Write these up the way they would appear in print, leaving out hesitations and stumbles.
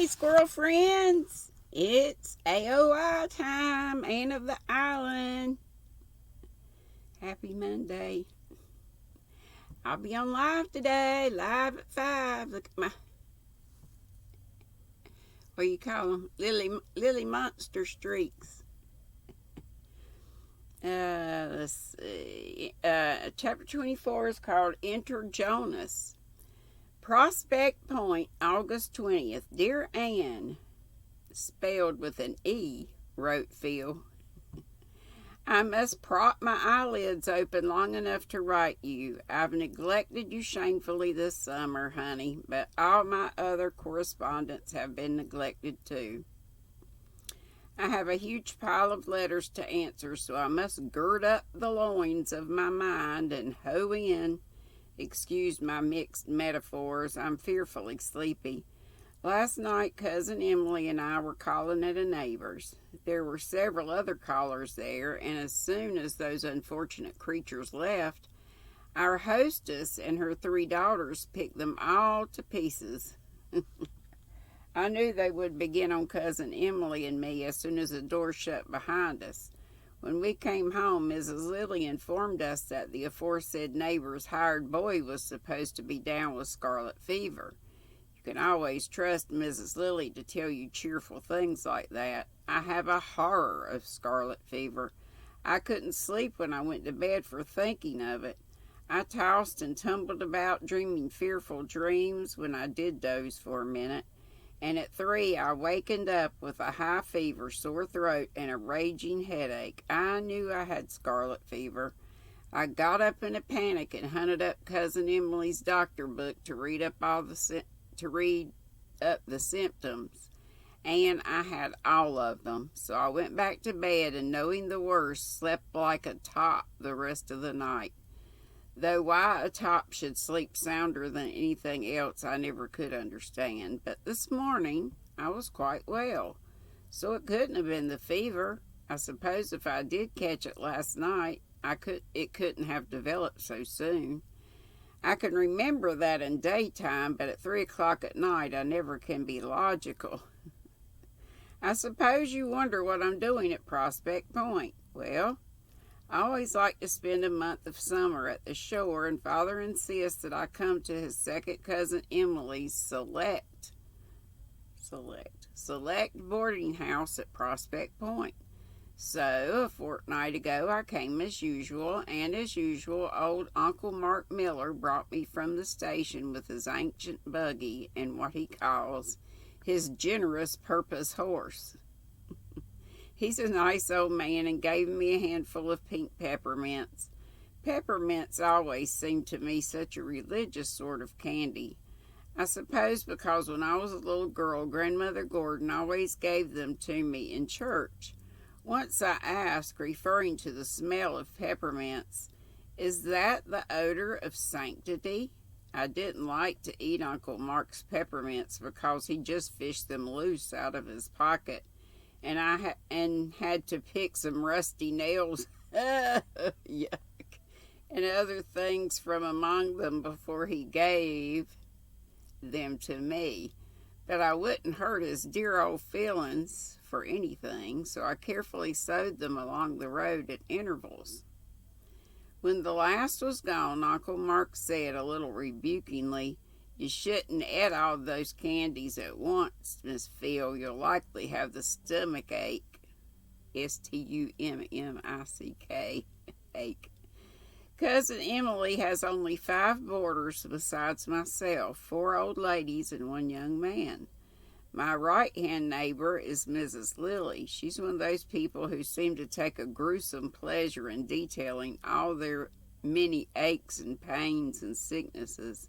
squirrel friends. It's AOI time, Anne of the Island. Happy Monday. I'll be on live today, live at 5. Look at my, what do you call them? Lily Monster streaks. Let's see. Chapter 24 is called Enter Jonas. Prospect Point, August 20th. Dear Anne, spelled with an E, wrote Phil. I must prop my eyelids open long enough to write you. I've neglected you shamefully this summer, honey, but all my other correspondents have been neglected too. I have a huge pile of letters to answer, so I must gird up the loins of my mind and hoe in. Excuse my mixed metaphors. I'm fearfully sleepy. Last night, Cousin Emily and I were calling at a neighbor's. There were several other callers there, and as soon as those unfortunate creatures left, our hostess and her 3 daughters picked them all to pieces. I knew they would begin on Cousin Emily and me as soon as the door shut behind us. When we came home, Mrs. Lilly informed us that the aforesaid neighbor's hired boy was supposed to be down with scarlet fever. You can always trust Mrs. Lilly to tell you cheerful things like that. I have a horror of scarlet fever. I couldn't sleep when I went to bed for thinking of it. I tossed and tumbled about, dreaming fearful dreams when I did doze for a minute. And at 3 I wakened up with a high fever, sore throat, and a raging headache. I knew I had scarlet fever. I got up in a panic and hunted up Cousin Emily's doctor book to read up the symptoms, and I had all of them. So I went back to bed, and knowing the worst, slept like a top the rest of the night. Though why a top should sleep sounder than anything else I never could understand. But this morning I was quite well, so it couldn't have been the fever. I suppose if I did catch it last night, it couldn't have developed so soon. I can remember that in daytime, but at 3 o'clock at night I never can be logical. I suppose you wonder what I'm doing at Prospect Point. Well, I always like to spend a month of summer at the shore, and Father insists that I come to his second cousin Emily's select boarding house at Prospect Point. So, a fortnight ago, I came as usual, and as usual, old Uncle Mark Miller brought me from the station with his ancient buggy and what he calls his generous purpose horse. He's a nice old man and gave me a handful of pink peppermints. Peppermints always seemed to me such a religious sort of candy. I suppose because when I was a little girl, Grandmother Gordon always gave them to me in church. Once I asked, referring to the smell of peppermints, "Is that the odor of sanctity?" I didn't like to eat Uncle Mark's peppermints because he just fished them loose out of his pocket, and I had to pick some rusty nails, yuck, and other things from among them before he gave them to me. But I wouldn't hurt his dear old feelings for anything, so I carefully sowed them along the road at intervals. When the last was gone, Uncle Mark said a little rebukingly, "You shouldn't eat all those candies at once, Miss Phil. You'll likely have the stomach ache. Stummick ache. Cousin Emily has only 5 boarders besides myself, 4 old ladies and 1 young man. My right-hand neighbor is Mrs. Lilly. She's one of those people who seem to take a gruesome pleasure in detailing all their many aches and pains and sicknesses.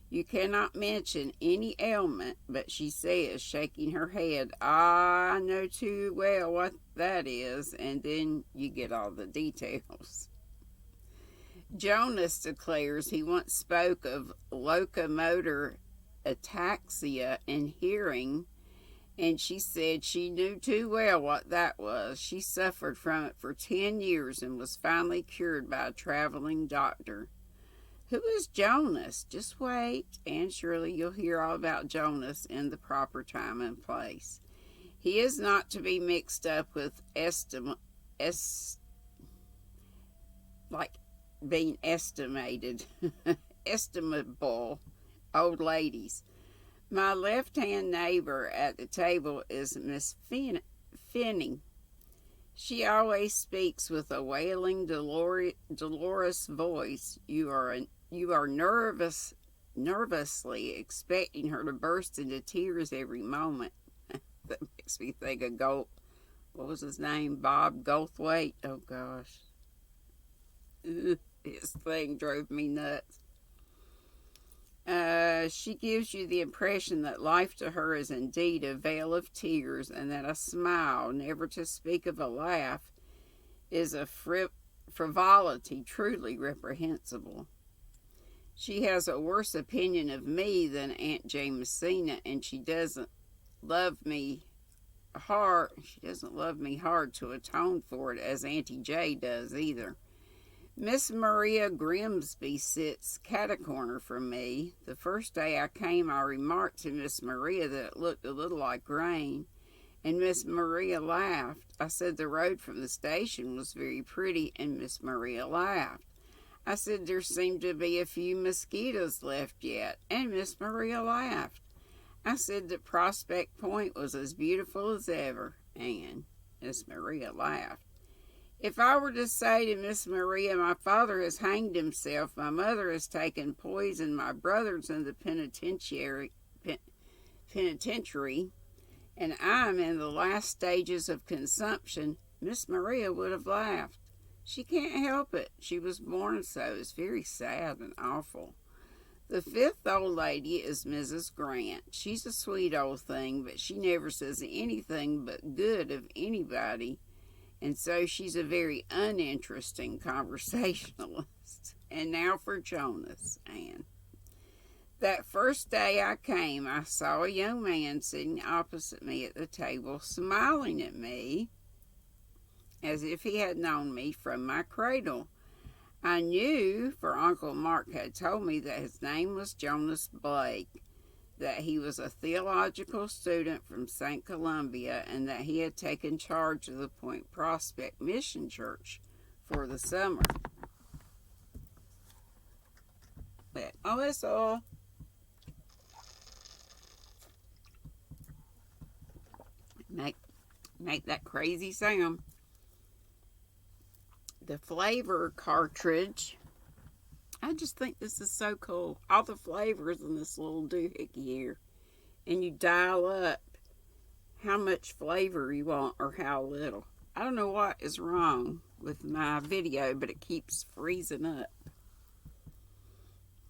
You cannot mention any ailment, but she says, shaking her head, 'I know too well what that is,' and then you get all the details. Jonas declares he once spoke of locomotor ataxia in hearing, and she said she knew too well what that was. She suffered from it for 10 years and was finally cured by a traveling doctor. Who is Jonas? Just wait, and surely you'll hear all about Jonas in the proper time and place. He is not to be mixed up with like being estimated, estimable old ladies. My left-hand neighbor at the table is Miss Finney. She always speaks with a wailing, dolorous voice. You are nervously expecting her to burst into tears every moment. That makes me think of what was his name? Bob Goldthwait. Oh gosh. Ugh, his thing drove me nuts. She gives you the impression that life to her is indeed a vale of tears, and that a smile, never to speak of a laugh, is a frivolity truly reprehensible. She has a worse opinion of me than Aunt Jamesina, and she doesn't love me hard. She doesn't love me hard to atone for it, as Auntie J does either. Miss Maria Grimsby sits cat-a-corner from me. The first day I came, I remarked to Miss Maria that it looked a little like rain, and Miss Maria laughed. I said the road from the station was very pretty, and Miss Maria laughed. I said there seemed to be a few mosquitoes left yet, and Miss Maria laughed. I said that Prospect Point was as beautiful as ever, and Miss Maria laughed. If I were to say to Miss Maria, my father has hanged himself, my mother has taken poison, my brother's in the penitentiary, and I'm in the last stages of consumption, Miss Maria would have laughed. She can't help it. She was born so. It's very sad and awful. The fifth old lady is Mrs. Grant. She's a sweet old thing, but she never says anything but good of anybody. And so she's a very uninteresting conversationalist. And now for Jonas, Anne. That first day I came, I saw a young man sitting opposite me at the table, smiling at me as if he had known me from my cradle. I knew, for Uncle Mark had told me, that his name was Jonas Blake, that he was a theological student from St. Columbia, and that he had taken charge of the Point Prospect Mission Church for the summer. But, that's all. Make that crazy sound. The flavor cartridge. I just think this is so cool. All the flavors in this little doohickey here. And you dial up how much flavor you want or how little. I don't know what is wrong with my video, but it keeps freezing up.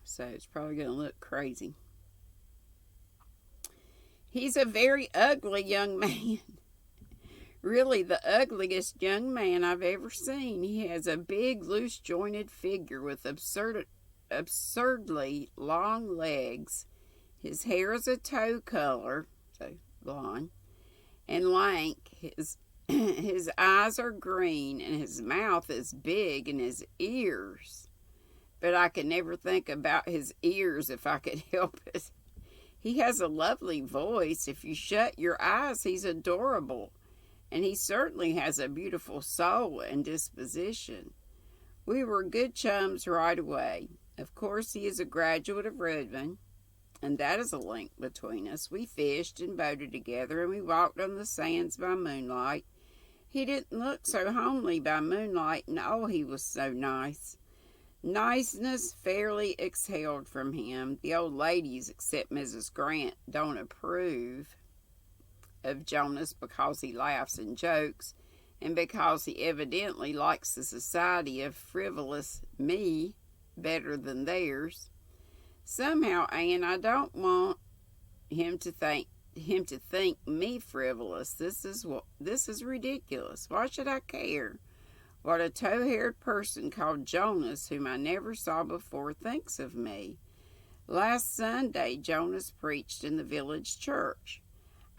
So it's probably going to look crazy. He's a very ugly young man. Really the ugliest young man I've ever seen. He has a big, loose-jointed figure with absurdly long legs. His hair is a tow color, so blonde, and lank. His eyes are green, and his mouth is big, and his ears. But I could never think about his ears if I could help it. He has a lovely voice. If you shut your eyes, he's adorable. And he certainly has a beautiful soul and disposition. We were good chums right away. Of course, he is a graduate of Redmond, and that is a link between us. We fished and boated together, and we walked on the sands by moonlight. He didn't look so homely by moonlight, and oh, he was so nice. Niceness fairly exhaled from him. The old ladies, except Mrs. Grant, don't approve of Jonas because he laughs and jokes, and because he evidently likes the society of frivolous me better than theirs. Somehow, Anne, I don't want him to think me frivolous. This is ridiculous. Why should I care what a tow-haired person called Jonas, whom I never saw before, thinks of me? Last Sunday, Jonas preached in the village church.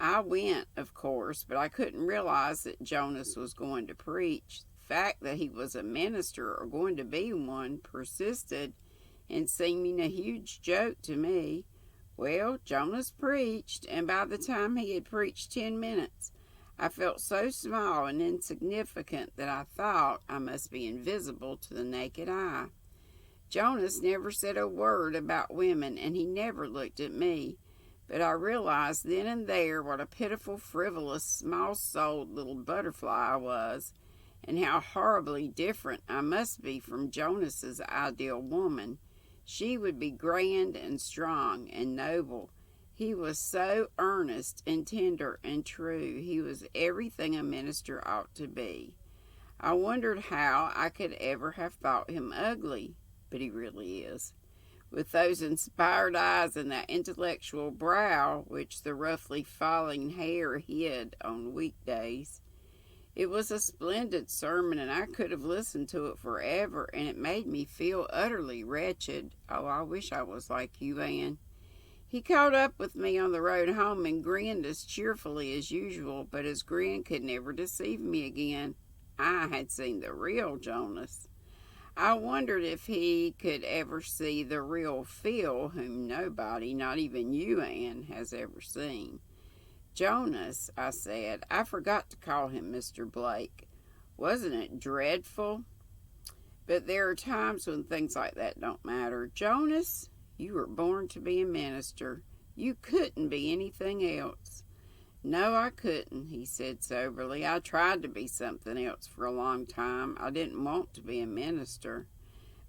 I went, of course, but I couldn't realize that Jonas was going to preach. The fact that he was a minister or going to be one persisted and seeming a huge joke to me. Well, Jonas preached, and by the time he had preached 10 minutes, I felt so small and insignificant that I thought I must be invisible to the naked eye. Jonas never said a word about women, and he never looked at me, but I realized then and there what a pitiful, frivolous, small-souled little butterfly I was, and how horribly different I must be from Jonas's ideal woman. She would be grand and strong and noble. He was so earnest and tender and true. He was everything a minister ought to be. I wondered how I could ever have thought him ugly, but he really is. With those inspired eyes and that intellectual brow which the roughly falling hair hid on weekdays. It was a splendid sermon, and I could have listened to it forever, and it made me feel utterly wretched. Oh, I wish I was like you, Ann. He caught up with me on the road home and grinned as cheerfully as usual, but his grin could never deceive me again. I had seen the real Jonas. I wondered if he could ever see the real Phil, whom nobody, not even you, Ann, has ever seen. Jonas, I said. I forgot to call him Mr. Blake. Wasn't it dreadful? But there are times when things like that don't matter. Jonas, you were born to be a minister. You couldn't be anything else. No, I couldn't, he said soberly. I tried to be something else for a long time. I didn't want to be a minister.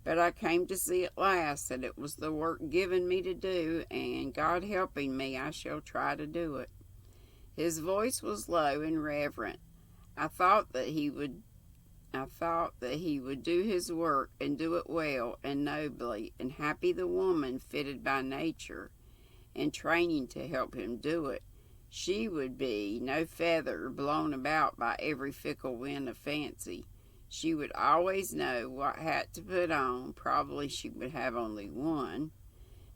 But I came to see at last that it was the work given me to do, and God helping me, I shall try to do it. His voice was low and reverent. I thought that he would do his work and do it well and nobly, and happy the woman fitted by nature and training to help him do it. She would be no feather blown about by every fickle wind of fancy. She would always know what hat to put on. Probably she would have only one.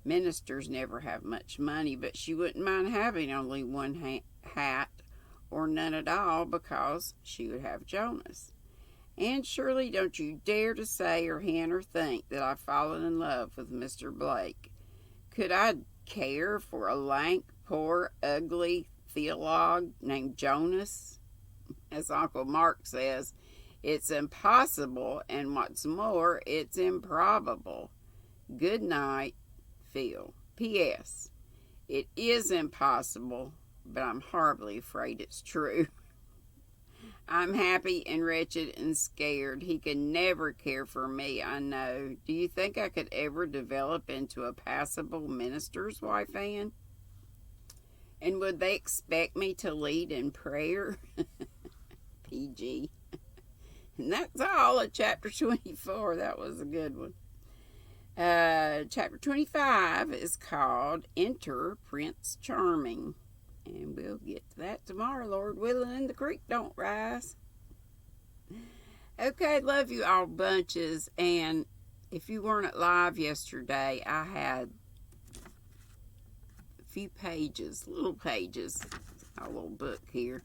Ministers never have much money, but she wouldn't mind having only one hat or none at all, because she would have Jonas. And surely don't you dare to say or hint or think that I've fallen in love with Mr. Blake. Could I care for a lank, poor, ugly theologue named Jonas? As Uncle Mark says, it's impossible, and what's more, it's improbable. Good night, Phil. P.S. It is impossible, but I'm horribly afraid it's true. I'm happy and wretched and scared. He can never care for me, I know. Do you think I could ever develop into a passable minister's wife, Ann? And would they expect me to lead in prayer? PG. And that's all of chapter 24. That was a good one. Chapter 25 is called Enter Prince Charming. And we'll get to that tomorrow, Lord willing, and the creek don't rise. Okay, love you all bunches. And if you weren't at live yesterday, I had a few pages, little pages, a little book here,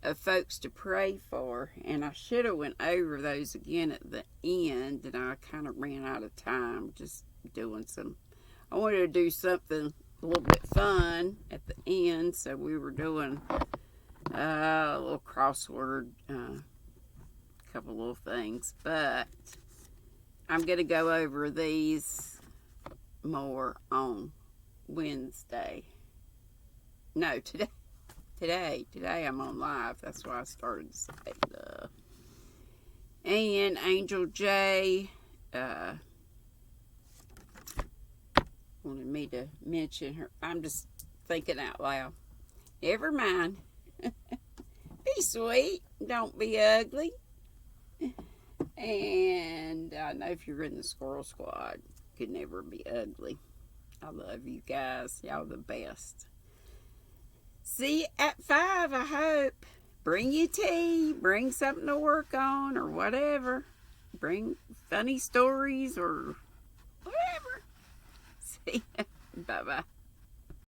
of folks to pray for. And I should have went over those again at the end, and I kind of ran out of time just doing some. I wanted to do something a little bit fun at the end, so we were doing a little crossword, a couple little things, but I'm going to go over these more on Wednesday. No, today I'm on live. That's why I started to say stuff. And Angel J wanted me to mention her. I'm just thinking out loud. Never mind. Be sweet. Don't be ugly. And I know if you're in the Squirrel Squad, you could never be ugly. I love you guys. Y'all the best. See you at 5, I hope. Bring your tea. Bring something to work on or whatever. Bring funny stories or whatever. See ya. Bye-bye.